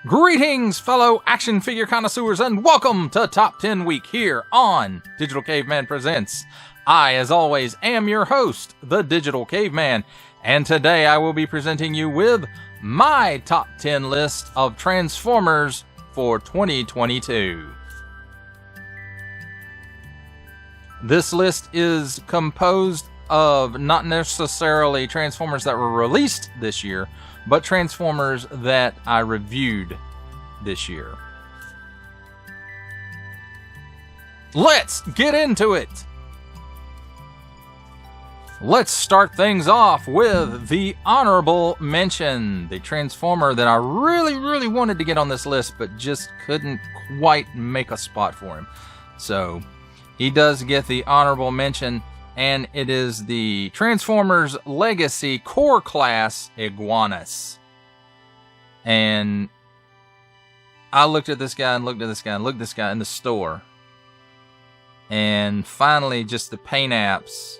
Greetings, fellow action figure connoisseurs, and welcome to Top 10 Week here on Digital Caveman Presents. I, as always, am your host, the Digital Caveman, and today I will be presenting you with my Top 10 list of Transformers for 2022. This list is composed of not necessarily Transformers that were released this year, but Transformers that I reviewed this year. Let's get into it! Let's start things off with the honorable mention. The Transformer that I really wanted to get on this list, but just couldn't quite make a spot for him. So, he does get the honorable mention, and it is the Transformers Legacy Core Class Iguanus. And I looked at this guy and looked at this guy and looked at this guy in the store. And finally, just the paint apps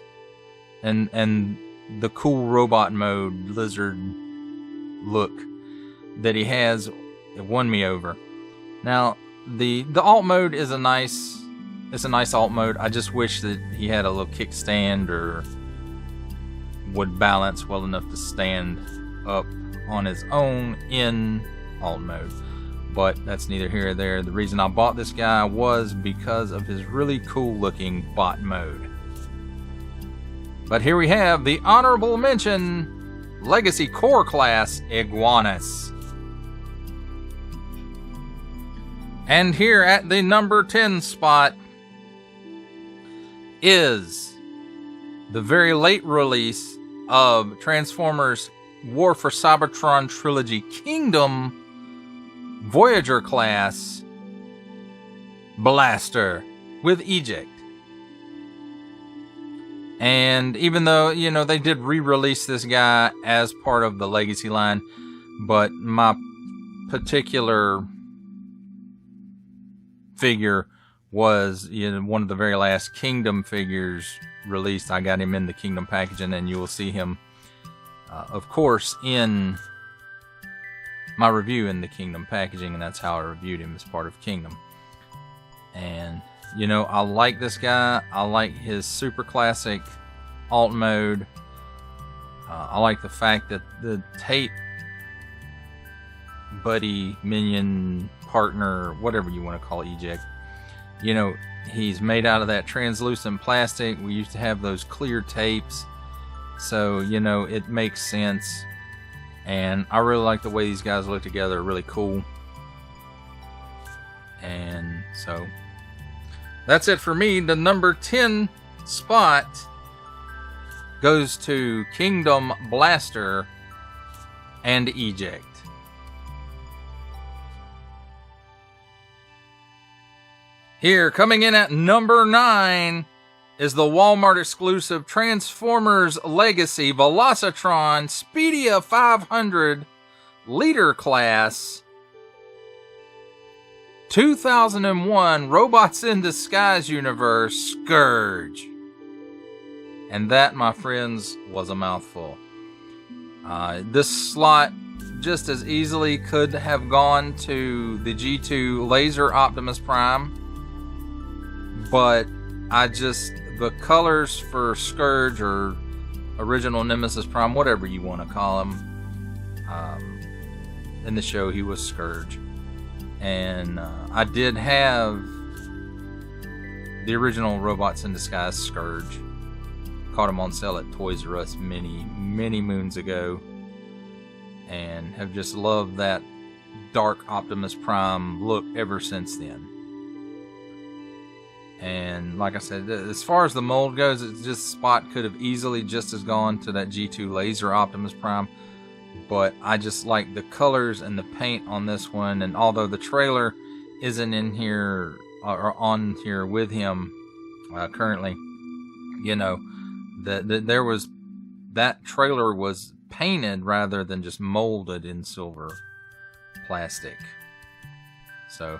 and the cool robot mode lizard look that he has, it won me over. Now, the alt mode is a nice alt mode. I just wish that he had a little kickstand or would balance well enough to stand up on his own in alt mode. But that's neither here or there. The reason I bought this guy was because of his really cool looking bot mode. But here we have the honorable mention Legacy Core Class Iguanus. And here at the number 10 spot is the very late release of Transformers War for Cybertron Trilogy Kingdom Voyager Class Blaster with Eject. And even though, you know, they did re-release this guy as part of the Legacy line, but my particular figure was one of the very last Kingdom figures released. I got him in the Kingdom packaging, and you will see him, of course, in my review in the Kingdom packaging, and that's how I reviewed him as part of Kingdom. And, you know, I like this guy. I like his super classic alt mode. I like the fact that the tape buddy, minion, partner, whatever you want to call Eject, you know, he's made out of that translucent plastic. We used to have those clear tapes. So, you know, it makes sense. And I really like the way these guys look together. They're really cool. And so, that's it for me. The number 10 spot goes to Kingdom Blaster and Eject. Here, coming in at number 9, is the Walmart exclusive Transformers Legacy Velocitron Speedia 500 Leader Class 2001 Robots in Disguise Universe Scourge. And that, my friends, was a mouthful. This slot just as easily could have gone to the G2 Laser Optimus Prime. But the colors for Scourge or original Nemesis Prime, whatever you want to call him, in the show he was Scourge. And I did have the original Robots in Disguise Scourge. Caught him on sale at Toys R Us many moons ago. And have just loved that dark Optimus Prime look ever since then. And like I said, as far as the mold goes, it's just spot could have easily just as gone to that G2 Laser Optimus Prime. But I just like the colors and the paint on this one. And although the trailer isn't in here or on here with him currently, you know, that trailer was painted rather than just molded in silver plastic. So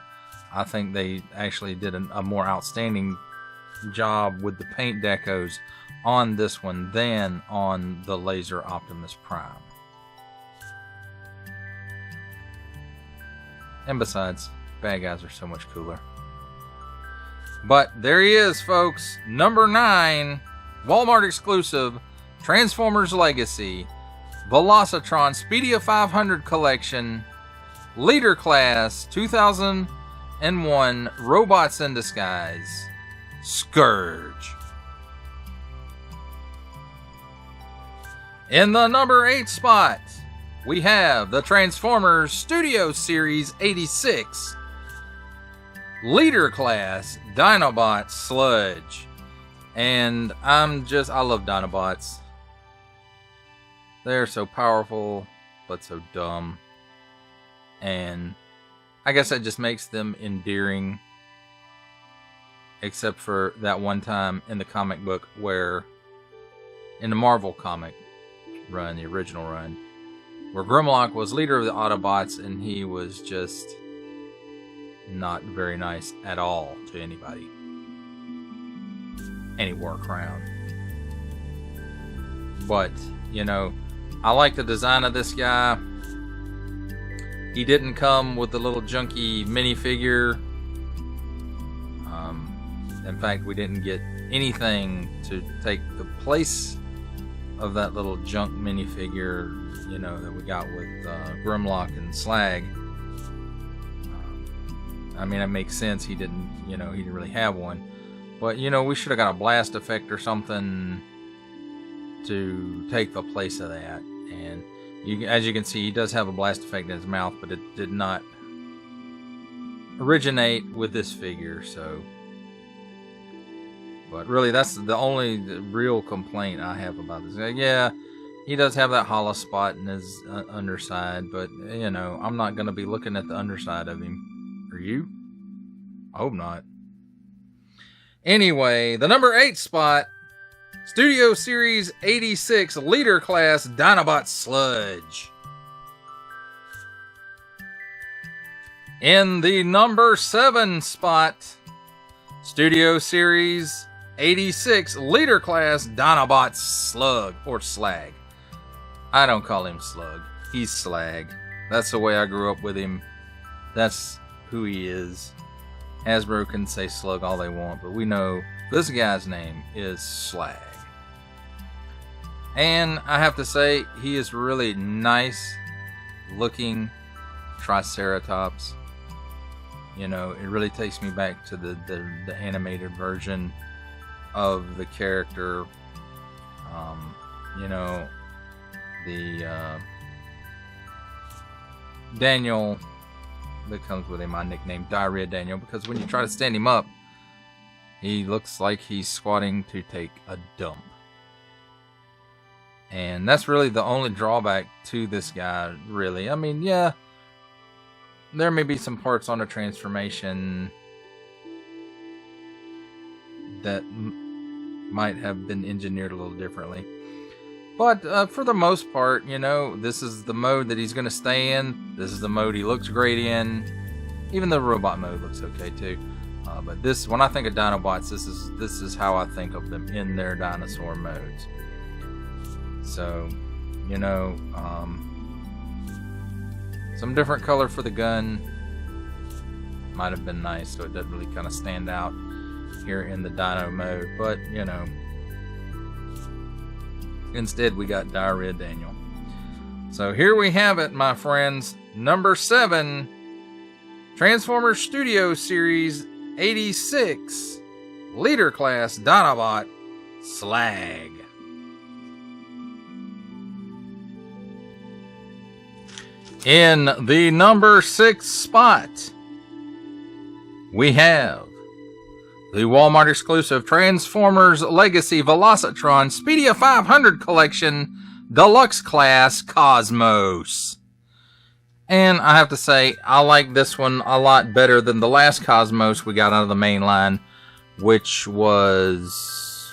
I think they actually did a more outstanding job with the paint decos on this one than on the Laser Optimus Prime. And besides, bad guys are so much cooler. But there he is, folks. Number 9, Walmart exclusive, Transformers Legacy, Velocitron Speedia 500 Collection, Leader Class 2001 Robots in Disguise, Scourge. In the number 8 spot, we have the Transformers Studio Series 86 Leader Class Dinobot Sludge. And I love Dinobots. They're so powerful, but so dumb. And I guess that just makes them endearing. Except for that one time in the comic book where, in the Marvel comic run, the original run, where Grimlock was leader of the Autobots and he was just not very nice at all to anybody. And he wore a crown. But, you know, I like the design of this guy. He didn't come with the little junky minifigure. In fact, we didn't get anything to take the place of that little junk minifigure, you know, that we got with Grimlock and Slag. I mean, it makes sense. He didn't really have one. But, you know, we should have got a blast effect or something to take the place of that. And as you can see, he does have a blast effect in his mouth, but it did not originate with this figure, so. But really, that's the only real complaint I have about this. Yeah, he does have that hollow spot in his underside, but, you know, I'm not going to be looking at the underside of him. Are you? I hope not. Anyway, the number 8 spot, Studio Series 86 Leader Class Dinobot Sludge. In the number 7 spot, Studio Series 86 Leader Class Dinobot Slug, or Slag. I don't call him Slug. He's Slag. That's the way I grew up with him. That's who he is. Hasbro can say Slug all they want, but we know this guy's name is Slag. And I have to say, he is really nice looking Triceratops. You know, it really takes me back to the animated version of the character. You know, the Daniel that comes with him, I nicknamed Diarrhea Daniel, because when you try to stand him up, he looks like he's squatting to take a dump. And that's really the only drawback to this guy, really. I mean, yeah, there may be some parts on the transformation that might have been engineered a little differently. But for the most part, you know, this is the mode that he's going to stay in. This is the mode he looks great in. Even the robot mode looks okay too. But this, when I think of Dinobots, this is how I think of them in their dinosaur modes. So, you know, some different color for the gun might have been nice, so it doesn't really kind of stand out here in the Dino mode. But, you know, instead we got Diarrhea Daniel. So here we have it, my friends. Number 7, Transformers Studio Series 86 Leader Class Dinobot Slag. In the number 6 spot, we have the Walmart exclusive Transformers Legacy Velocitron Speedia 500 Collection Deluxe Class Cosmos. And I have to say, I like this one a lot better than the last Cosmos we got out of the main line, which was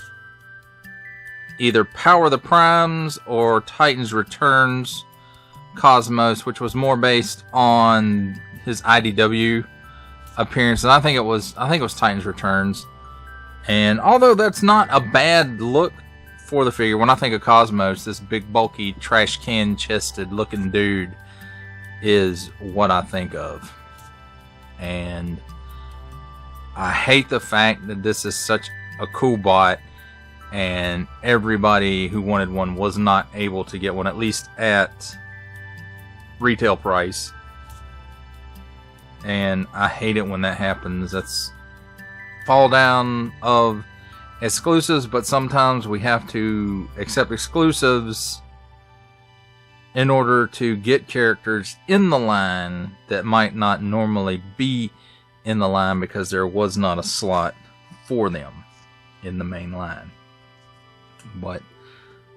either Power of the Primes or Titans Returns Cosmos, which was more based on his IDW appearance, and I think it was Titans Returns. And although that's not a bad look for the figure, when I think of Cosmos, this big bulky trash can chested looking dude is what I think of. And I hate the fact that this is such a cool bot and everybody who wanted one was not able to get one, at least at retail price. And I hate it when that happens. That's fall down of exclusives, but sometimes we have to accept exclusives in order to get characters in the line that might not normally be in the line because there was not a slot for them in the main line. But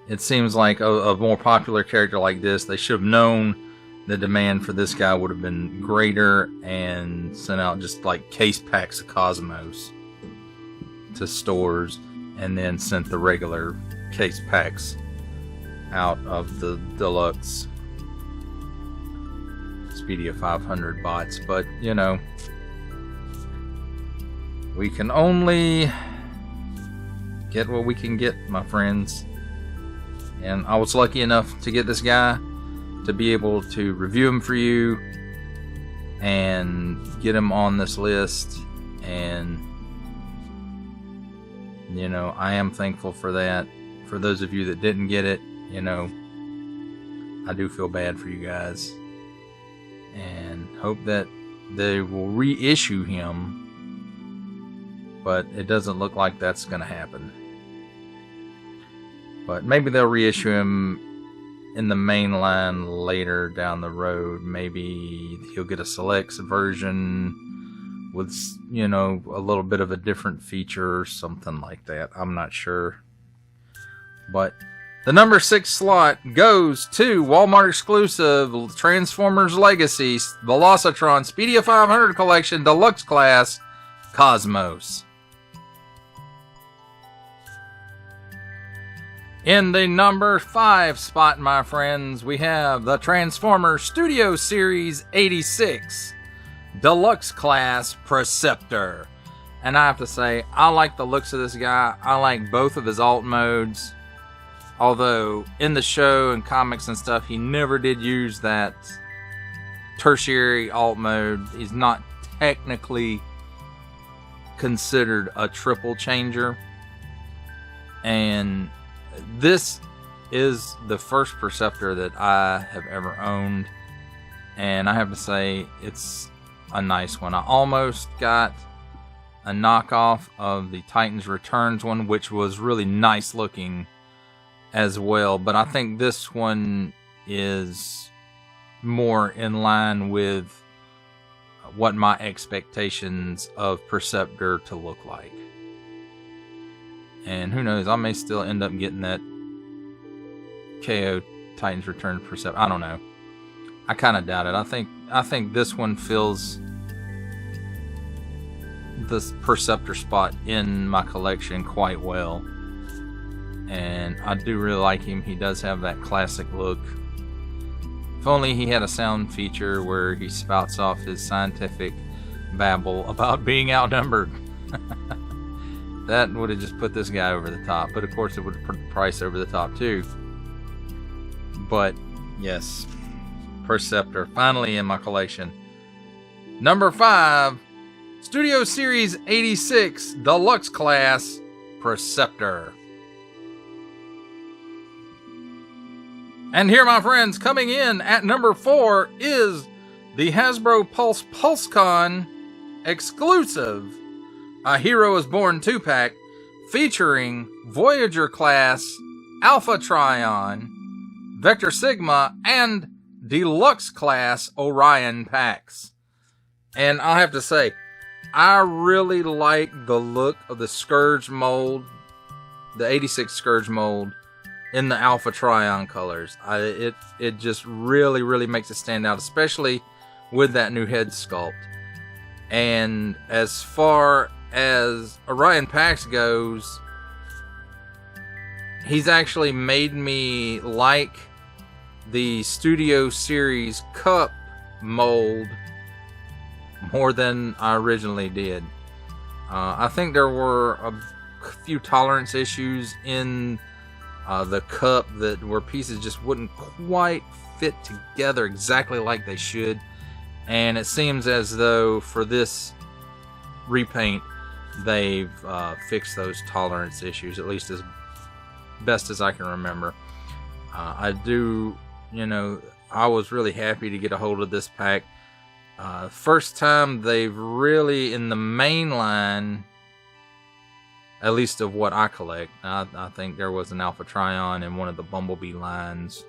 it seems like a more popular character like this, they should have known the demand for this guy would have been greater and sent out just like case packs of Cosmos to stores, and then sent the regular case packs out of the deluxe Speedia 500 bots. But you know, we can only get what we can get, my friends. And I was lucky enough to get this guy, to be able to review him for you and get him on this list. And you know, I am thankful for that. For those of you that didn't get it, you know, I do feel bad for you guys, and hope that they will reissue him, but it doesn't look like that's going to happen. But maybe they'll reissue him in the main line later down the road. Maybe he'll get a selects version with, you know, a little bit of a different feature or something like that. I'm not sure. But the number 6 slot goes to Walmart exclusive Transformers Legacy Velocitron Speedia 500 Collection Deluxe Class Cosmos. In the number 5 spot, my friends, we have the Transformers Studio Series 86 Deluxe Class Preceptor. And I have to say, I like the looks of this guy. I like both of his alt modes. Although, in the show and comics and stuff, he never did use that tertiary alt mode. He's not technically considered a triple changer. And this is the first Preceptor that I have ever owned, and I have to say it's a nice one. I almost got a knockoff of the Titans Returns one, which was really nice looking as well, but I think this one is more in line with what my expectations of Preceptor to look like. And who knows, I may still end up getting that KO Titans Return Preceptor. I don't know. I kind of doubt it. I think this one fills this Preceptor spot in my collection quite well. And I do really like him. He does have that classic look. If only he had a sound feature where he spouts off his scientific babble about being outnumbered. That would have just put this guy over the top. But of course it would have put the price over the top too. But yes, Preceptor finally in my collection. Number 5, Studio Series 86 Deluxe Class Preceptor. And here, my friends, coming in at number 4 is the Hasbro Pulse PulseCon exclusive A Hero Is Born 2-pack featuring Voyager class, Alpha Trion, Vector Sigma, and Deluxe class Orion packs. And I have to say, I really like the look of the Scourge mold, the 86 Scourge mold, in the Alpha Trion colors. It just really makes it stand out, especially with that new head sculpt. And as far as Orion Pax goes, he's actually made me like the Studio Series Cup mold more than I originally did. I think there were a few tolerance issues in the cup where pieces just wouldn't quite fit together exactly like they should. And it seems as though for this repaint, they've fixed those tolerance issues, at least as best as I can remember. I was really happy to get a hold of this pack. First time they've really, in the main line, at least of what I collect, I think there was an Alpha Trion in one of the Bumblebee lines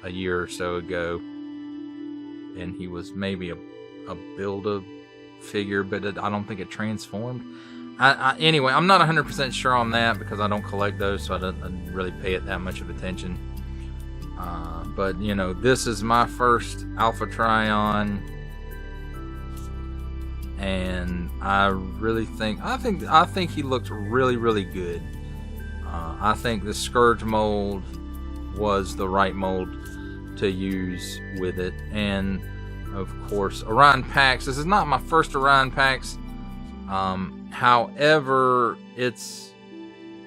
a year or so ago, and he was maybe a Build-A-Figure, but I don't think it transformed. Anyway, I'm not 100% sure on that because I don't collect those, so I didn't really pay it that much of attention. But this is my first Alpha Trion, and I think he looked really, really good. I think the Scourge mold was the right mold to use with it, and of course Orion Pax. This is not my first Orion Pax. However, it's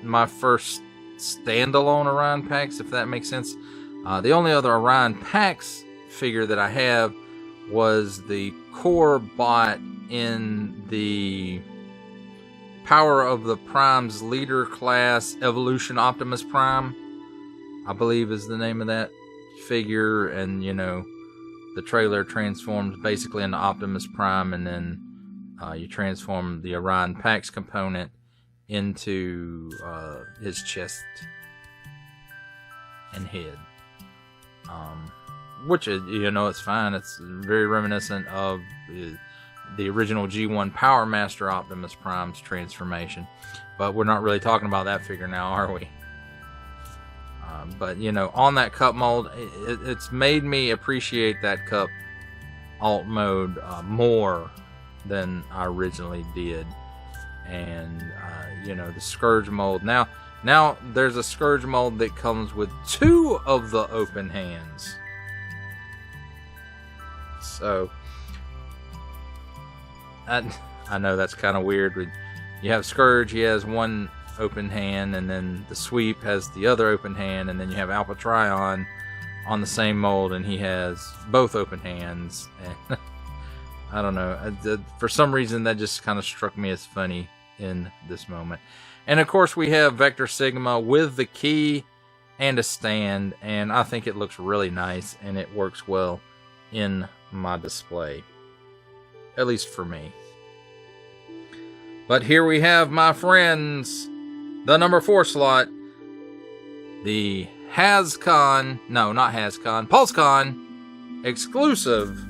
my first standalone Orion Pax, if that makes sense. The only other Orion Pax figure that I have was the core bot in the Power of the Prime's Leader class Evolution Optimus Prime, I believe is the name of that figure. And the trailer transforms basically into Optimus Prime, and then you transform the Orion Pax component into his chest and head. Which is, it's fine. It's very reminiscent of the original G1 Power Master Optimus Prime's transformation. But we're not really talking about that figure now, are we? But, on that cup mold, it's made me appreciate that cup alt mode more than I originally did. And, the Scourge mold. Now there's a Scourge mold that comes with 2 of the open hands. So, I know that's kind of weird. You have Scourge, he has one open hand, and then the Sweep has the other open hand, and then you have Alpha Trion on the same mold, and he has both open hands. And I don't know. For some reason, that just kind of struck me as funny in this moment. And of course, we have Vector Sigma with the key and a stand, and I think it looks really nice, and it works well in my display. At least for me. But here we have, my friends, the number 4 slot, the PulseCon exclusive,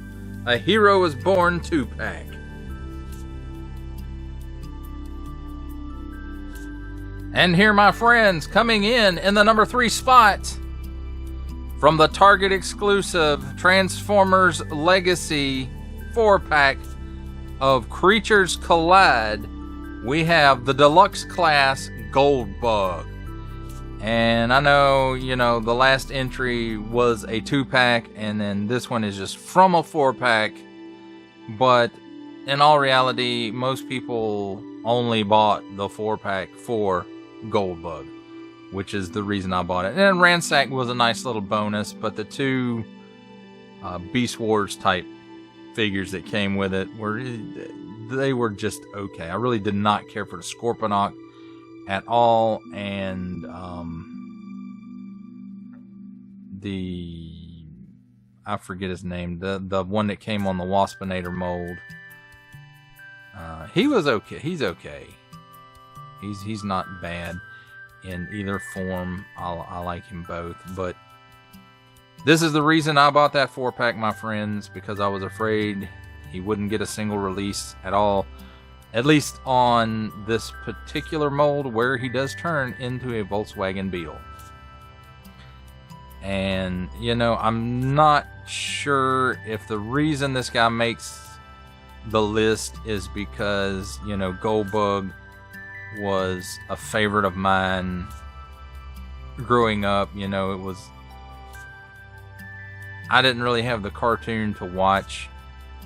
A Hero Is Born 2-pack. And here, my friends, coming in the number 3 spot, from the Target exclusive Transformers Legacy 4-pack of Creatures Collide, we have the Deluxe Class Goldbug. And I know, the last entry was a 2-pack, and then this one is just from a 4-pack. But in all reality, most people only bought the 4-pack for Goldbug, which is the reason I bought it. And Ransack was a nice little bonus, but the 2 Beast Wars type figures that came with it were just okay. I really did not care for the Scorponok at all, and I forget his name, the one that came on the Waspinator mold. He was okay. He's okay. He's not bad in either form. I like him both, but this is the reason I bought that 4-pack, my friends, because I was afraid he wouldn't get a single release at all, at least on this particular mold where he does turn into a Volkswagen Beetle. And, I'm not sure if the reason this guy makes the list is because, Goldbug was a favorite of mine growing up. I didn't really have the cartoon to watch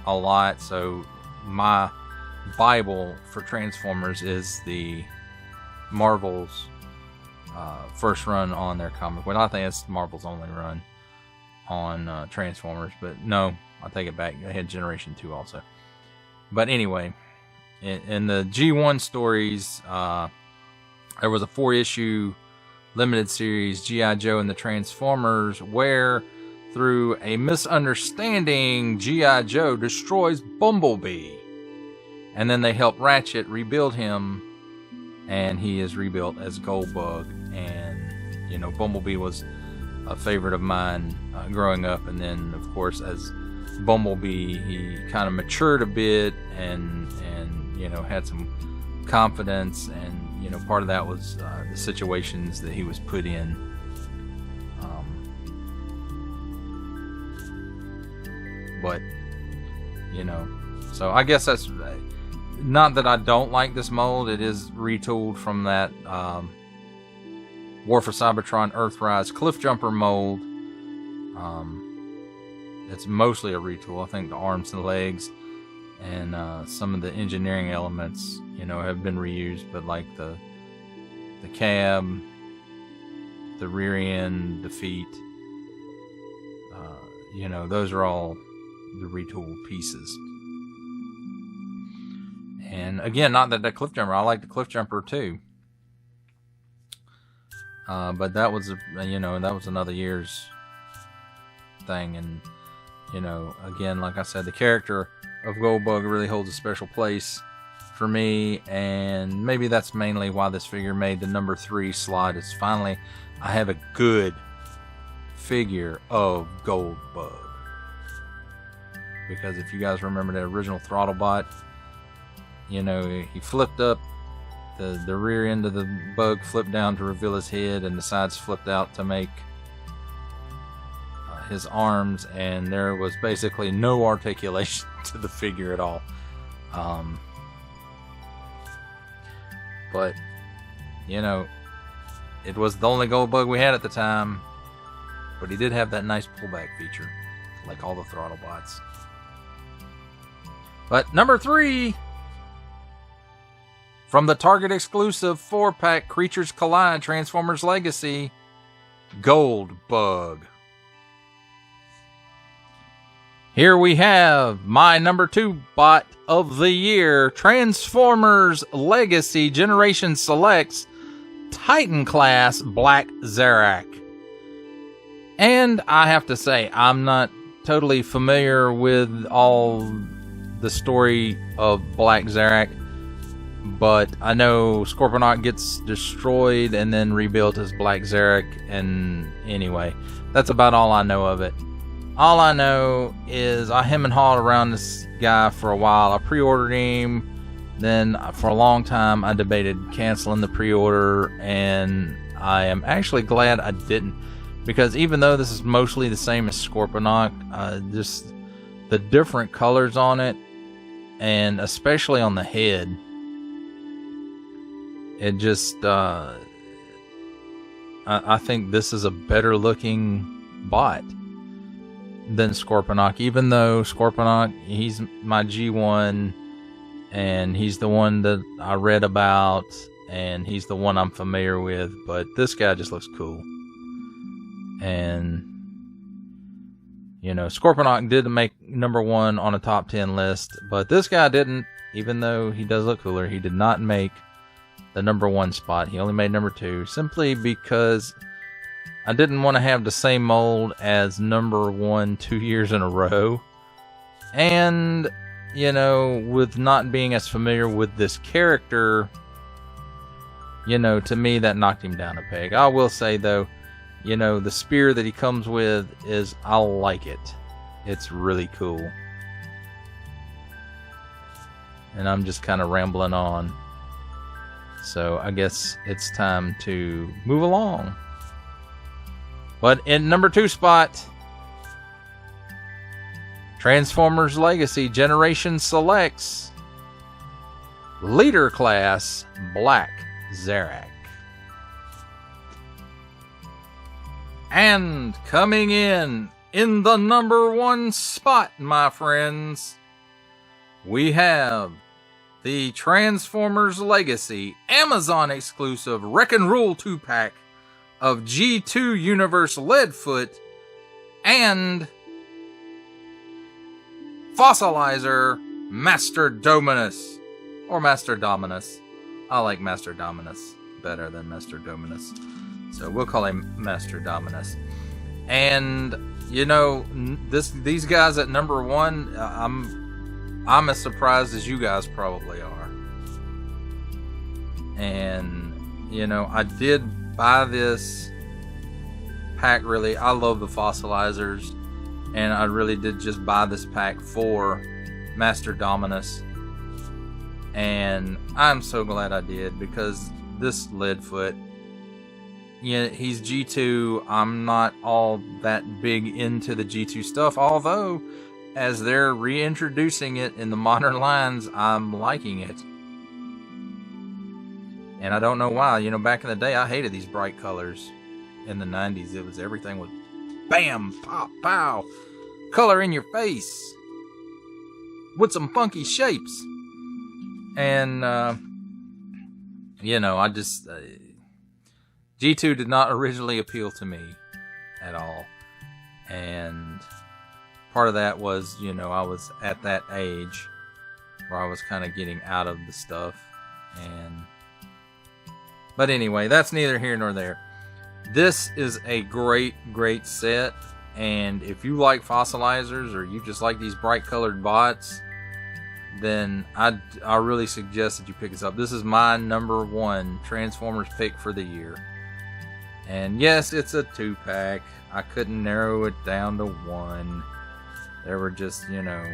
a lot, so my Bible for Transformers is the Marvel's first run on their comic. Well, I think it's Marvel's only run. on Transformers, but no, I take it back. I had Generation 2 also. But anyway, in the G1 stories, there was a 4-issue limited series, G.I. Joe and the Transformers, where through a misunderstanding, G.I. Joe destroys Bumblebee. And then they help Ratchet rebuild him, and he is rebuilt as Goldbug. And, you know, Bumblebee was a favorite of mine growing up. And then, of course, as Bumblebee, he kind of matured a bit and you know, had some confidence. And, you know, part of that was the situations that he was put in. But, you know, so I guess that's... Not that I don't like this mold. It is retooled from that War for Cybertron Earthrise Cliffjumper mold. It's mostly a retool. I think the arms and legs and some of the engineering elements, you know, have been reused. But like the cab, the rear end, the feet, you know, those are all the retooled pieces. And again, not that Cliffjumper, I like the Cliffjumper too. But that was, you know, that was another year's thing. And, you know, again, like I said, the character of Goldbug really holds a special place for me. And maybe that's mainly why this figure made the number 3 slot. Is finally, I have a good figure of Goldbug. Because if you guys remember the original Throttlebot, you know, he flipped up, the rear end of the bug flipped down to reveal his head, and the sides flipped out to make his arms, and there was basically no articulation to the figure at all. But, you know, it was the only Goldbug we had at the time, but he did have that nice pullback feature, like all the Throttlebots. But number 3... from the Target exclusive 4-pack Creatures Collide Transformers Legacy, Goldbug. Here we have my number 2 bot of the year, Transformers Legacy Generation Selects Titan Class Black Zarak. And I have to say, I'm not totally familiar with all the story of Black Zarak. But I know Scorponok gets destroyed and then rebuilt as Black Zarak. And anyway, that's about all I know of it. All I know is I hem and hawed around this guy for a while. I pre-ordered him. Then for a long time I debated canceling the pre-order. And I am actually glad I didn't. Because even though this is mostly the same as Scorponok, just the different colors on it, and especially on the head, it just, I think this is a better looking bot than Scorponok. Even though Scorponok, he's my G1, and he's the one that I read about, and he's the one I'm familiar with. But this guy just looks cool. And, you know, Scorponok did make number 1 on a top 10 list, but this guy didn't. Even though he does look cooler, he did not make the number 1 spot. He only made number 2 simply because I didn't want to have the same mold as number 1 2 years in a row. And, you know, with not being as familiar with this character, you know, to me that knocked him down a peg. I will say though, you know, the spear that he comes with is, I like it. It's really cool. And I'm just kind of rambling on. So I guess it's time to move along. But in number 2 spot, Transformers Legacy Generation Selects Leader Class Black Zarak. And coming in the number 1 spot, my friends, we have the Transformers Legacy Amazon exclusive Wreck and Rule 2-pack of G2 Universe Leadfoot and Fossilizer Master Dominus. Or Master Dominus. I like Master Dominus better than Master Dominus. So we'll call him Master Dominus. And, you know, these guys at number 1, I'm as surprised as you guys probably are. And, you know, I did buy this pack really. I love the Fossilizers. And I really did just buy this pack for Master Dominus. And I'm so glad I did, because this Leadfoot, yeah, he's G2. I'm not all that big into the G2 stuff, although as they're reintroducing it in the modern lines, I'm liking it. And I don't know why. You know, back in the day, I hated these bright colors. In the 90s, it was everything was bam, pop, pow, color in your face with some funky shapes. And, you know, I just... G2 did not originally appeal to me at all. And part of that was, you know, I was at that age where I was kind of getting out of the stuff. But anyway, that's neither here nor there. This is a great, great set. And if you like Fossilizers, or you just like these bright colored bots, then I really suggest that you pick this up. This is my number 1 Transformers pick for the year. And yes, it's a 2-pack. I couldn't narrow it down to 1. There were just, you know...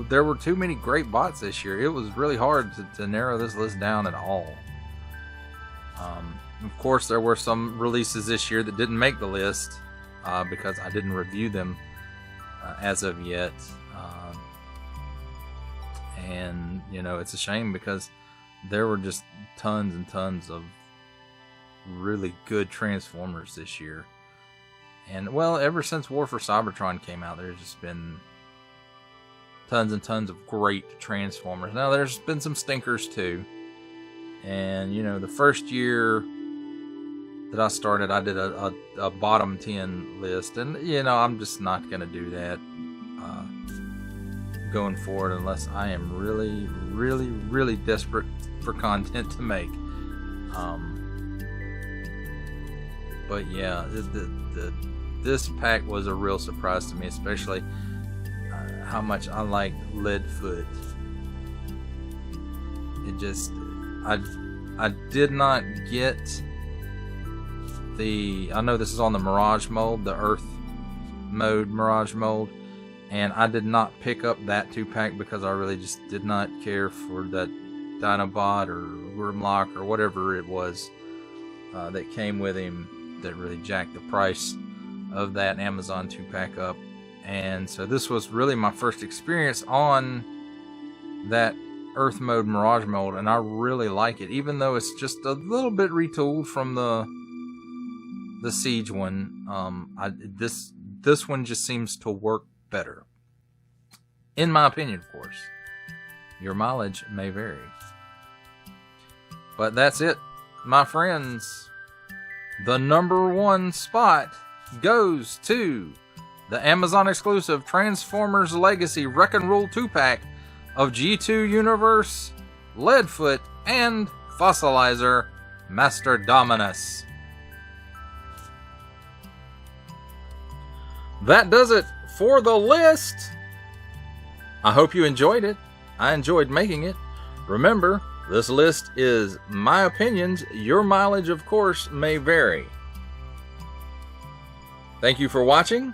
there were too many great bots this year. It was really hard to narrow this list down at all. Of course, there were some releases this year that didn't make the list because I didn't review them as of yet. And, you know, it's a shame because there were just tons and tons of really good Transformers this year. And, well, ever since War for Cybertron came out, there's just been tons and tons of great Transformers. Now, there's been some stinkers, too. And, you know, the first year that I started, I did a bottom 10 list. And, you know, I'm just not going to do that going forward unless I am really, really, really desperate for content to make. But, yeah, this pack was a real surprise to me, especially how much I like Leadfoot. It just... I did not get the... I know this is on the Mirage mold, the Earth mode Mirage mold, and I did not pick up that 2-pack because I really just did not care for that Dinobot or Grimlock or whatever it was that came with him that really jacked the price of that Amazon 2-pack up. And so this was really my first experience on that Earth mode Mirage mode, and I really like it, even though it's just a little bit retooled from the Siege one. This one just seems to work better, in my opinion. Of course, your mileage may vary, but that's it, my friends. The number 1 spot goes to the Amazon exclusive Transformers Legacy Wreck and Rule 2-pack of G2 Universe, Leadfoot, and Fossilizer Master Dominus. That does it for the list. I hope you enjoyed it. I enjoyed making it. Remember, this list is my opinions. Your mileage, of course, may vary. Thank you for watching.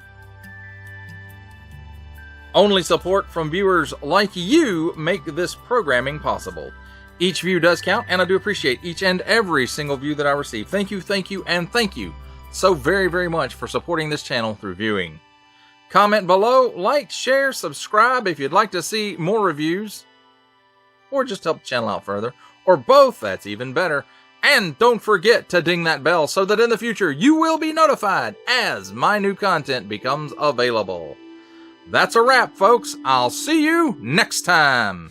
Only support from viewers like you make this programming possible. Each view does count, and I do appreciate each and every single view that I receive. Thank you, and thank you so very, very much for supporting this channel through viewing. Comment below, like, share, subscribe if you'd like to see more reviews, or just help the channel out further, or both, that's even better. And don't forget to ding that bell so that in the future you will be notified as my new content becomes available. That's a wrap, folks. I'll see you next time.